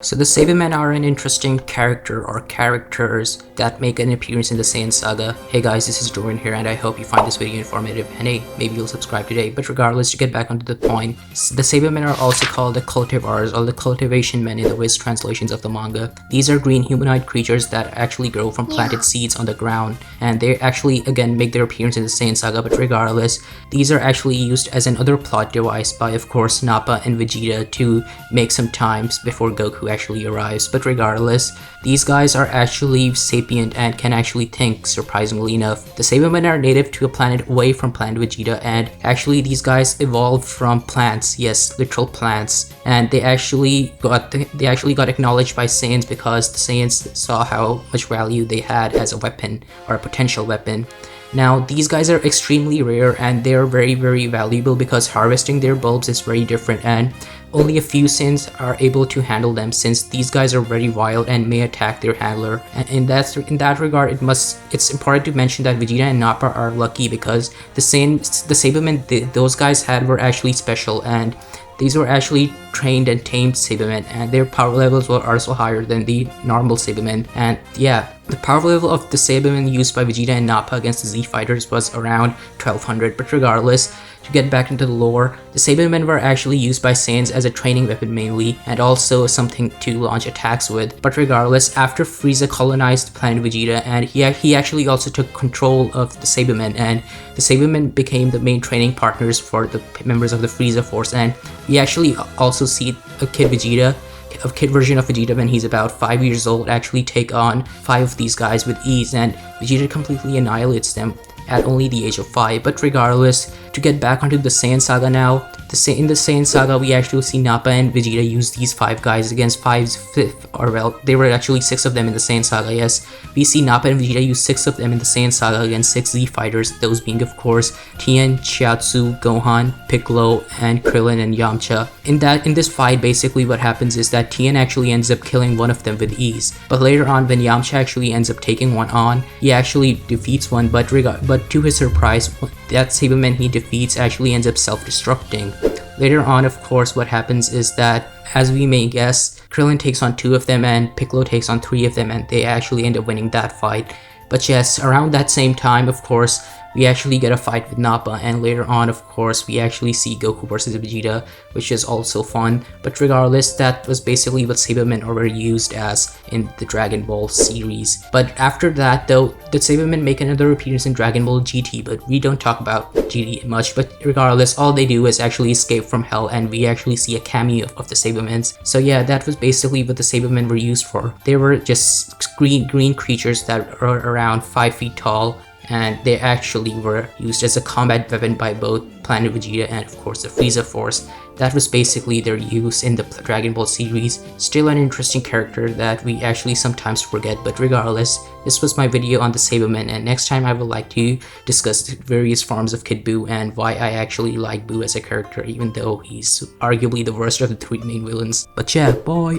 So the Saibamen are an interesting character or characters that make an appearance in the Saiyan saga. Hey guys, this is Dorian here and I hope you find this video informative, and hey, maybe you'll subscribe today. But regardless, to get back onto the point, the Saibamen are also called the cultivars or the cultivation men in the Wiz translations of the manga. These are green humanoid creatures that actually grow from planted seeds on the ground, and they actually again make their appearance in the Saiyan saga. But regardless, these are actually used as another plot device by, of course, Nappa and Vegeta to make some times before Goku actually arrives. But regardless, these guys are actually sapient and can actually think, surprisingly enough. The Saibamen are native to a planet away from planet Vegeta, and actually these guys evolved from plants, yes, literal plants, and they actually got acknowledged by Saiyans because the Saiyans saw how much value they had as a weapon or a potential weapon. Now, these guys are extremely rare and they're very valuable because harvesting their bulbs is very different, and only a few Saiyans are able to handle them since these guys are very wild and may attack their handler. And in that regard, it's important to mention that Vegeta and Nappa are lucky because the Saibamen those guys had were actually special, and these were actually trained and tamed Saibamen, and their power levels were also higher than the normal Saibamen. And yeah, the power level of the Saibamen used by Vegeta and Nappa against the Z fighters was around 1200. But regardless, to get back into the lore, the Saibamen were actually used by Saiyans as a training weapon mainly, and also something to launch attacks with. But regardless, after Frieza colonized planet Vegeta, and he actually also took control of the Saibamen, and the Saibamen became the main training partners for the members of the Frieza force. And we actually also see a kid version of Vegeta when he's about 5 years old actually take on 5 of these guys with ease, and Vegeta completely annihilates them at only the age of 5. But regardless, to get back onto the Saiyan saga now, in the Saiyan saga we actually see Nappa and Vegeta use these 5 guys against there were actually 6 of them in the Saiyan saga, yes. We see Nappa and Vegeta use 6 of them in the Saiyan saga against 6 Z fighters, those being of course Tien, Chiaotzu, Gohan, Piccolo, and Krillin and Yamcha. In this fight, basically what happens is that Tien actually ends up killing one of them with ease, but later on when Yamcha actually ends up taking one on, he actually defeats one, but to his surprise, that Saibaman he defeats actually ends up self-destructing. Later on, of course, what happens is that, as we may guess, Krillin takes on 2 of them and Piccolo takes on 3 of them, and they actually end up winning that fight. But yes, around that same time, of course, we actually get a fight with Nappa, and later on, of course, we actually see Goku versus Vegeta, which is also fun. But regardless, that was basically what Saibamen were used as in the Dragon Ball series. But after that, though, the Saibamen make another appearance in Dragon Ball GT, but we don't talk about GT much. But regardless, all they do is actually escape from hell, and we actually see a cameo of the Saibamens. So yeah, that was basically what the Saibamen were used for. They were just green creatures that are around 5 feet tall, and they actually were used as a combat weapon by both Planet Vegeta and of course the Frieza Force. That was basically their use in the Dragon Ball series. Still an interesting character that we actually sometimes forget. But regardless, this was my video on the Saibamen, and next time I would like to discuss the various forms of Kid Buu and why I actually like Buu as a character, even though he's arguably the worst of the 3 main villains. But yeah, bye!